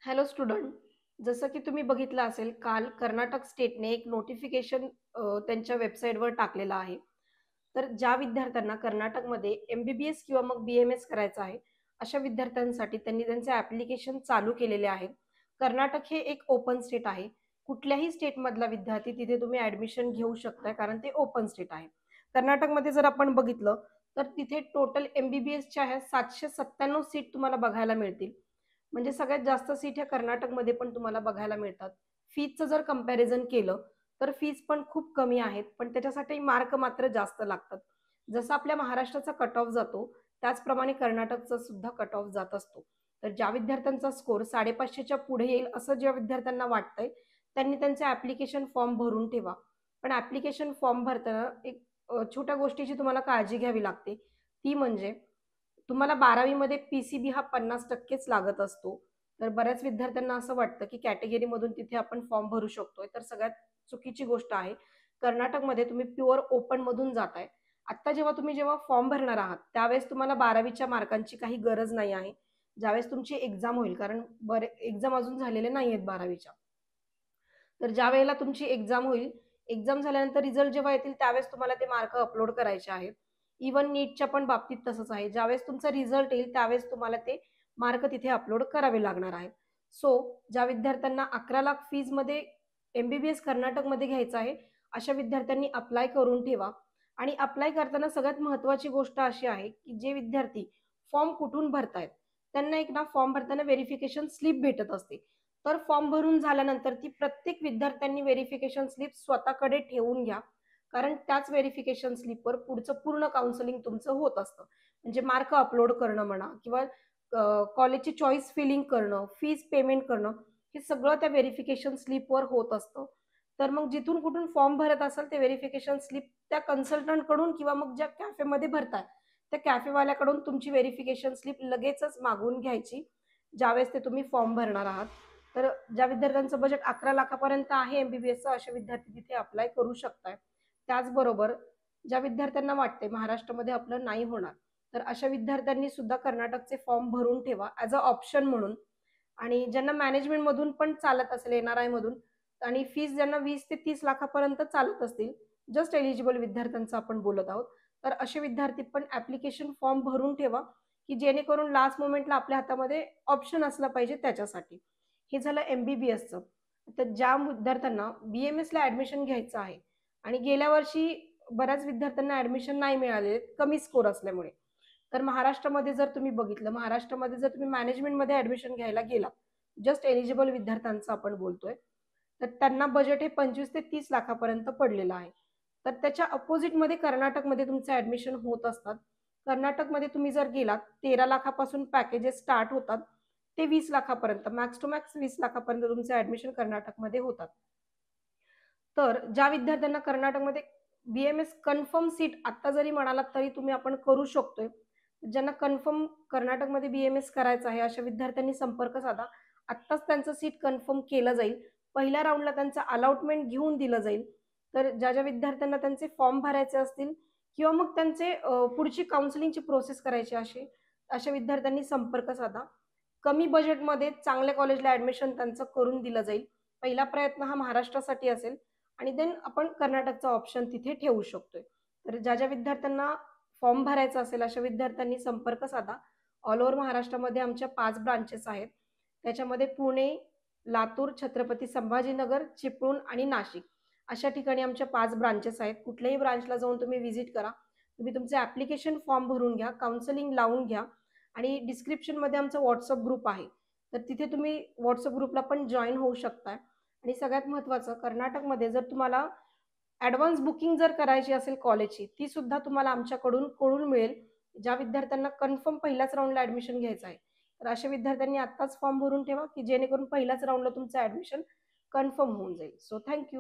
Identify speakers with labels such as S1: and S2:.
S1: Hello student. जसं की तुम्ही बघितलं असेल, काल कर्नाटक स्टेटने एक नोटिफिकेशन त्यांच्या वेबसाईटवर टाकलेलं आहे. तर ज्या विद्यार्थ्यांना कर्नाटकमध्ये एम-बी-बी-एस किंवा मग बी-एम-एस करायचं आहे, अशा विद्यार्थ्यांसाठी त्यांनी त्यांचे ॲप्लिकेशन चालू केलेले आहे. कर्नाटक हे एक ओपन स्टेट आहे. कुठल्याही स्टेटमधला विद्यार्थी तिथे तुम्ही ॲडमिशन घेऊ शकताय, कारण ते ओपन स्टेट आहे. कर्नाटकमध्ये जर आपण बघितलं, तर तिथे टोटल एम-बी-बी-एसच्या ह्या 797 सीट तुम्हाला बघायला मिळतील. म्हणजे सगळ्यात जास्त सीट ह्या कर्नाटकमध्ये पण तुम्हाला बघायला मिळतात. फीजचं जर कंपॅरिझन केलं, तर फीज पण खूप कमी आहेत, पण त्याच्यासाठी मार्क मात्र जास्त लागतात. जसं आपल्या महाराष्ट्राचा कट ऑफ जातो, त्याचप्रमाणे कर्नाटकचा सुद्धा कट ऑफ जात असतो. तर ज्या विद्यार्थ्यांचा स्कोर 550च्या पुढे येईल असं ज्या विद्यार्थ्यांना वाटतंय, त्यांनी त्यांचे ॲप्लिकेशन फॉर्म भरून ठेवा. पण ॲप्लिकेशन फॉर्म भरताना एक छोट्या गोष्टीची तुम्हाला काळजी घ्यावी लागते. ती म्हणजे तुम्हाला 12वी मध्ये पी-सी-बी हा 50%च लागत असतो. तर बऱ्याच विद्यार्थ्यांना असं वाटतं, की कॅटेगरीमधून तिथे आपण फॉर्म भरू शकतोय. तर सगळ्यात चुकीची गोष्ट आहे. कर्नाटकमध्ये तुम्ही प्युअर ओपनमधून जाताय. आत्ता जेव्हा फॉर्म भरणार आहात, त्यावेळेस तुम्हाला 12वीच्या मार्कांची काही गरज नाही आहे. ज्यावेळेस तुमची एक्झाम होईल, कारण एक्झाम अजून झालेले नाहीयेत 12वीच्या. तर ज्यावेळेला तुमची एक्झाम होईल, एक्झाम झाल्यानंतर रिझल्ट जेव्हा येतील त्यावेळेस तुम्हाला ते मार्क अपलोड करायचे आहेत. इव्हन नीटच्या पण बाबतीत तसंच आहे. ज्यावेळेस तुमचा रिझल्ट येईल त्यावेळेस तुम्हाला ते मार्क तिथे अपलोड करावे लागणार आहेत. सो ज्या विद्यार्थ्यांना 11,00,000 फीजमध्ये एम-बी-बी-एस कर्नाटकमध्ये घ्यायचं आहे, अशा विद्यार्थ्यांनी अप्लाय करून ठेवा. आणि अप्लाय करताना सगळ्यात महत्त्वाची गोष्ट अशी आहे, की जे विद्यार्थी फॉर्म कुठून भरतायत, त्यांना एक ना फॉर्म भरताना व्हेरिफिकेशन स्लिप भेटत असते. तर फॉर्म भरून झाल्यानंतर ती प्रत्येक विद्यार्थ्यांनी व्हेरिफिकेशन स्लिप स्वतःकडे ठेवून घ्या. कारण त्याच व्हेरिफिकेशन स्लिपवर पुढचं पूर्ण काउन्सिलिंग तुमचं होत असतं. म्हणजे मार्क अपलोड करणं म्हणा किंवा कॉलेजची चॉईस फिलिंग करणं, फीज पेमेंट करणं, हे सगळं त्या व्हेरिफिकेशन स्लिपवर होत असतं. तर मग जिथून कुठून फॉर्म भरत असाल ते व्हेरिफिकेशन स्लिप त्या कन्सल्टंटकडून किंवा मग ज्या कॅफेमध्ये भरताय, त्या कॅफेवाल्याकडून तुमची व्हेरिफिकेशन स्लिप लगेचच मागवून घ्यायची, ज्यावेळेस ते तुम्ही फॉर्म भरणार आहात. तर ज्या विद्यार्थ्यांचं बजेट 11,00,000पर्यंत आहे एम-बी-बी-एसचं, असे विद्यार्थी तिथे अप्लाय करू शकताय. त्याचबरोबर ज्या विद्यार्थ्यांना वाटते महाराष्ट्रामध्ये आपलं नाही होणार, तर अशा विद्यार्थ्यांनी सुद्धा कर्नाटकचे फॉर्म भरून ठेवा ॲज अ ऑप्शन म्हणून. आणि ज्यांना मॅनेजमेंटमधून पण चालत असेल, एन-आर-आयमधून आणि फीस ज्यांना 20 ते 30 लाखापर्यंत चालत असतील, जस्ट एलिजिबल विद्यार्थ्यांचं आपण बोलत आहोत. तर असे विद्यार्थी पण ॲप्लिकेशन फॉर्म भरून ठेवा, की जेणेकरून लास्ट मोमेंटला आपल्या हातामध्ये ऑप्शन असला पाहिजे त्याच्यासाठी. हे झालं एम-बी-बी-एसचं. तर ज्या विद्यार्थ्यांना बी-एम-एसला ॲडमिशन घ्यायचं आहे आणि गेल्या वर्षी बऱ्याच विद्यार्थ्यांना ॲडमिशन नाही मिळाले, कमी स्कोर असल्यामुळे. तर महाराष्ट्रामध्ये जर तुम्ही बघितलं, महाराष्ट्रामध्ये जर तुम्ही मॅनेजमेंटमध्ये ॲडमिशन घ्यायला गेलात, जस्ट एलिजिबल विद्यार्थ्यांचं आपण बोलतोय, तर त्यांना बजेट हे 25 ते 30 लाखापर्यंत पडलेलं आहे. तर त्याच्या अपोझिटमध्ये कर्नाटकमध्ये तुमचं ॲडमिशन होत असतात. कर्नाटकमध्ये तुम्ही जर गेलात, 13 लाखापासून पॅकेजेस स्टार्ट होतात, ते 20 लाखापर्यंत, मॅक्स टू मॅक्स 20 लाखापर्यंत तुमचं ॲडमिशन कर्नाटकमध्ये होतात. तर ज्या विद्यार्थ्यांना कर्नाटकमध्ये बी-एम-एस कन्फर्म सीट आत्ता जरी म्हणालात तरी तुम्ही आपण करू शकतोय. ज्यांना कन्फर्म कर्नाटकमध्ये बी-एम-एस करायचं आहे, अशा विद्यार्थ्यांनी संपर्क साधा. आत्ताच त्यांचं सीट कन्फर्म केलं जाईल. पहिल्या राउंडला त्यांचं अलॉटमेंट घेऊन दिलं जाईल. तर ज्या विद्यार्थ्यांना त्यांचे फॉर्म भरायचे असतील किंवा मग त्यांचे पुढची काउन्सिलिंगची प्रोसेस करायची अशा विद्यार्थ्यांनी संपर्क साधा. कमी बजेटमध्ये चांगल्या कॉलेजला ॲडमिशन त्यांचं करून दिलं जाईल. पहिला प्रयत्न हा महाराष्ट्रासाठी असेल आणि देन आपण कर्नाटकचा ऑप्शन तिथे ठेवू शकतोय. तर ज्या विद्यार्थ्यांना फॉर्म भरायचा असेल, अशा विद्यार्थ्यांनी संपर्क साधा. ऑल ओव्हर महाराष्ट्रामध्ये आमच्या 5 ब्रांचेस आहेत. त्याच्यामध्ये पुणे, लातूर, छत्रपती संभाजीनगर, चिपळूण आणि नाशिक अशा ठिकाणी आमच्या 5 ब्रांचेस आहेत. कुठल्याही ब्रांचला जाऊन तुम्ही व्हिजिट करा. तुम्ही तुमचे ॲप्लिकेशन फॉर्म भरून घ्या, काउन्सिलिंग लावून घ्या आणि डिस्क्रिप्शनमध्ये आमचा WhatsApp ग्रुप आहे. तर तिथे तुम्ही WhatsApp ग्रुपला पण जॉइन होऊ शकताय. आणि सगळ्यात महत्त्वाचं, कर्नाटकमध्ये जर तुम्हाला ॲडव्हान्स बुकिंग जर करायची असेल कॉलेजची, ती सुद्धा तुम्हाला आमच्याकडून कळून मिळेल. ज्या विद्यार्थ्यांना कन्फर्म पहिल्याच राउंडला ॲडमिशन घ्यायचं आहे, तर अशा विद्यार्थ्यांनी आत्ताच फॉर्म भरून ठेवा, की जेणेकरून पहिल्याच राउंडला तुमचं ॲडमिशन कन्फर्म होऊन जाईल. So thank